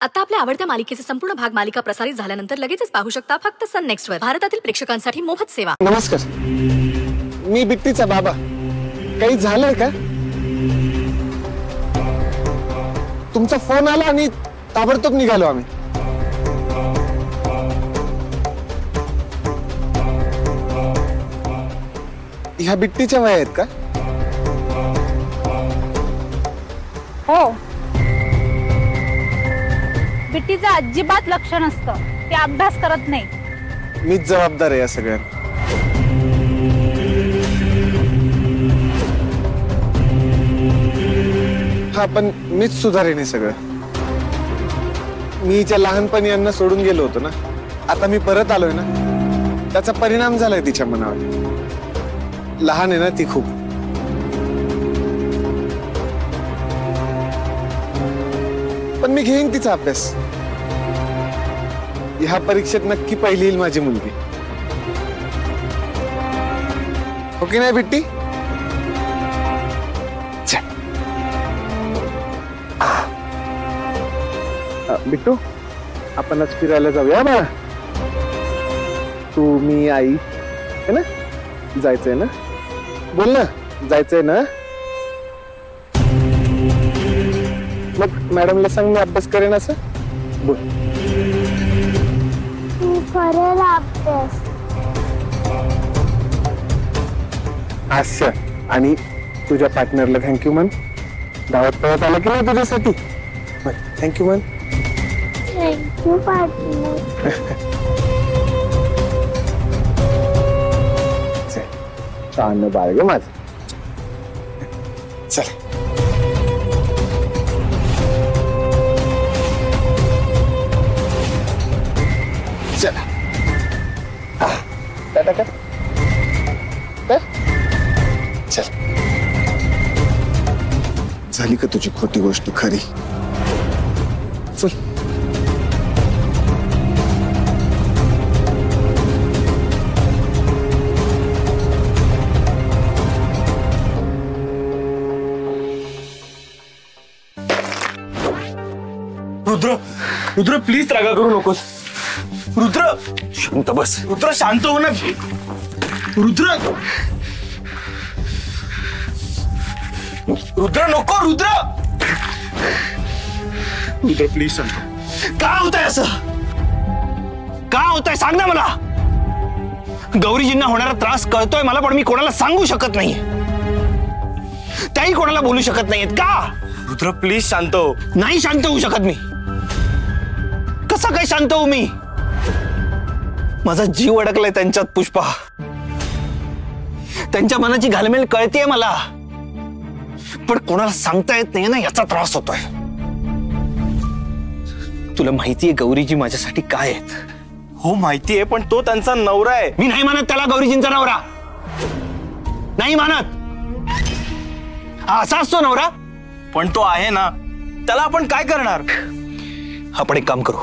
आता आपल्या आवडत्या मालिकेचे संपूर्ण भाग मालिका प्रसारित झाल्यानंतर लगेचच पाहू शकता फक्त सन नेक्स्ट वर. भारतातील प्रेक्षकांसाठी मोफत सेवा. नमस्कार, मी बिट्टीचा बाबा. काही झालंय का? तुमचा फोन आला आणि ताबडतोब निघालो आम्ही. ह्या बिट्टीच्या वया आहेत का? हो. बिट्टीचं अजिबात लक्ष नसतं. ते अभ्यास करत नाही. मीच जबाबदार आहे या सगळ्या. हा, पण मीच सुधारेन हे सगळं. मी हिच्या लहानपणी यांना सोडून गेलो होतो ना. आता मी परत आलोय ना, त्याचा परिणाम झालाय तिच्या मनावर. लहान आहे ना ती खूप. पण मी घेईन तिचा अभ्यास. ह्या परीक्षेत नक्की पहिली येईल माझी मुलगी. हो की नाही बिट्टी? बिट्टू, आपण आज फिरायला जाऊया बा. तू, मी, आई है ना? जायचंय ना? बोल ना, जायचंय ना? मग मॅडमला सांग मी अभ्यास करेन असं बोल. करेल अभ्यास. असं. आणि तुझ्या पार्टनरला थँक्यू म्हण. धावत पळत आला की नाही तुझ्यासाठी. थँक्यू म्हण. Thank you partner. छान बाळ ग माझं. चल. चला. टाटा कर. चल. झाली का तुझी खोटी गोष्ट खरी? चल. रुद्र, रुद्र प्लीज रागा करू नकोस. रुद्र शांत बस. रुद्र शांत हो ना. रुद्र, रुद्र नको. रुद्र, रुद्र प्लीज शांत. का होतंय असं? का होतंय सांग ना मला. गौरीजींना होणारा त्रास कळतोय मला, पण मी कोणाला सांगू शकत नाही. त्याही कोणाला बोलू शकत नाहीयेत का? रुद्र प्लीज शांत हो. नाही शांत होऊ शकत मी. कसं काय शांत होऊ मी? माझा जीव अडकलाय त्यांच्यात पुष्पा. त्यांच्या मनाची घालमेल कळतेय मला, पण कोणाला सांगता येत नाही ना, याचा त्रास होतोय. तुला माहितीये गौरीजी माझ्यासाठी काय आहेत? हो माहितीये, पण तो त्यांचा नवरा आहे. मी नाही मानत त्याला गौरीजींचा नवरा. नाही मानत. असा असतो नवरा. पण तो आहे ना, त्याला आपण काय करणार? आपण एक काम करू.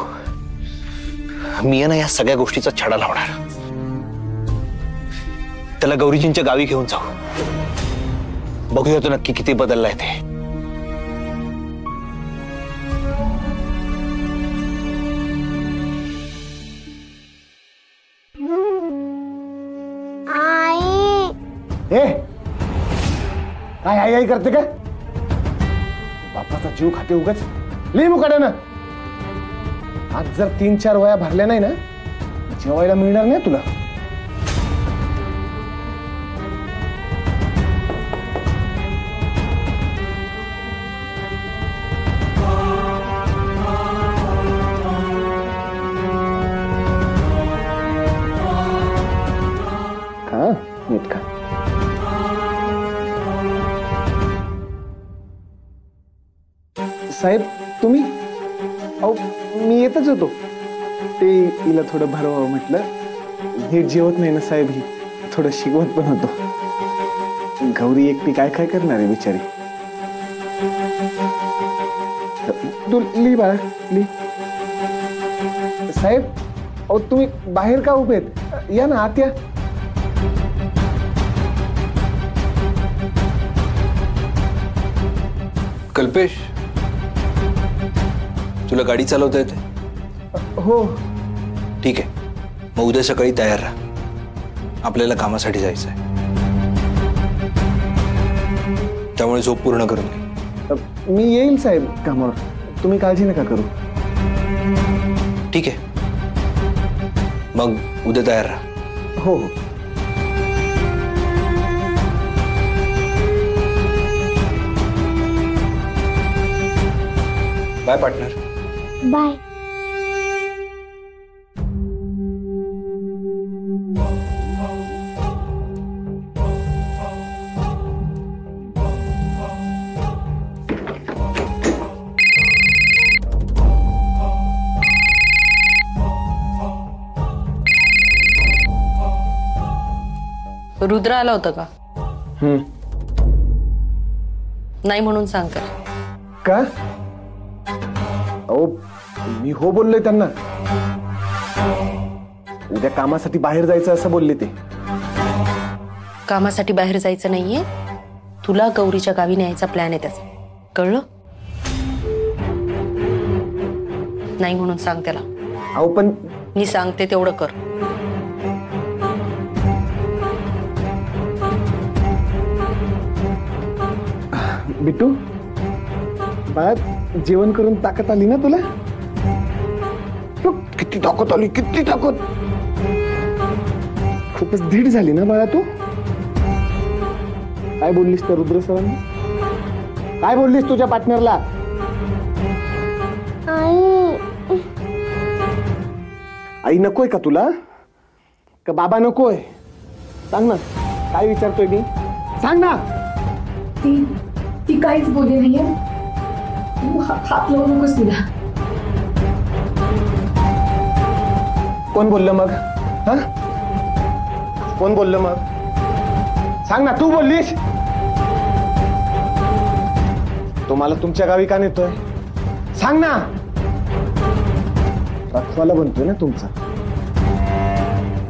मी ना या सगळ्या गोष्टीचा छडा लावणार. त्याला गौरीजींच्या गावी घेऊन जाऊ. बघूया तो नक्की किती बदललाय ते. आई. काय आई आई करते काय? बापाचा जीव खाते उगाच. लई मुकाट्या ना. आज जर 3-4 वया भरल्या नाही ना, जेवायला मिळणार नाही तुला. हा, नीट खा. साहेब तुम्ही? अहो मी येतच होतो. ते हिला थोडं भरवावं म्हटलं. नीट जेवत नाही ना साहेब ही. थोडं शिकवत पण होतो. गौरी एकटी काय काय करणार आहे बिचारी. तू ली बाळा ली. साहेब अहो तुम्ही बाहेर का उभे आहेत? या ना आत या. कल्पेश, तुला गाडी चालवता येते? हो. ठीक आहे, मग उद्या सकाळी तयार राहा, आपल्याला कामासाठी जायचं आहे. त्यामुळे झोप पूर्ण करून घे. मी येईल साहेब कामावर, तुम्ही काळजी नका करू. ठीक आहे, मग उद्या तयार राहा. हो हो. Bye partner. बाय. रुद्र आला होता का? नाही म्हणून सांग तर. का? अहो मी हो बोललोय त्यांना. उद्या कामासाठी बाहेर जायचं असं बोलले ते. कामासाठी बाहेर जायचं नाहीये, तुला गौरीच्या गावी न्यायचा प्लॅन आहे त्याचा, कळलं? नाही म्हणून सांग त्याला. अहो पण मी सांगते तेवढं कर. बिट्टू बाळा, जेवण करून ताकद आली ना तुला? किती ताकद आली, किती ताकद. खूपच धीट झाली ना बाळा तू. काय बोललीस त्या रुद्र सरांना? काय बोललीस तुझ्या पार्टनरला? आई. आई नकोय का तुला? का बाबा नकोय? सांग ना, काय विचारतोय मी? सांग ना. ती काहीच बोलली नाहीये. तू हात लावू नकोस तिला. कोण बोललं मग? हा, कोण बोललं मग? सांग ना, तू बोललीस? तो मला तुमच्या गावी का नेतोय? सांग ना. रखवाला बनतोय ना तुमचा.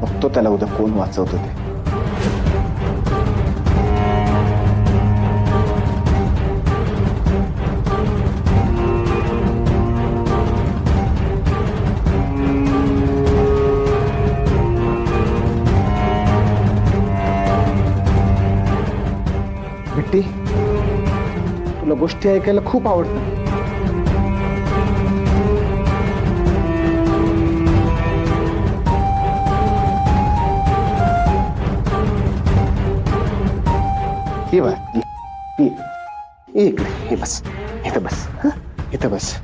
बघतो त्याला उद्या कोण वाचवतो ते. भिट्टी, तुला गोष्टी ऐकायला खूप आवडतात. हे बघ, हे बस, इथं बस, इथं बस.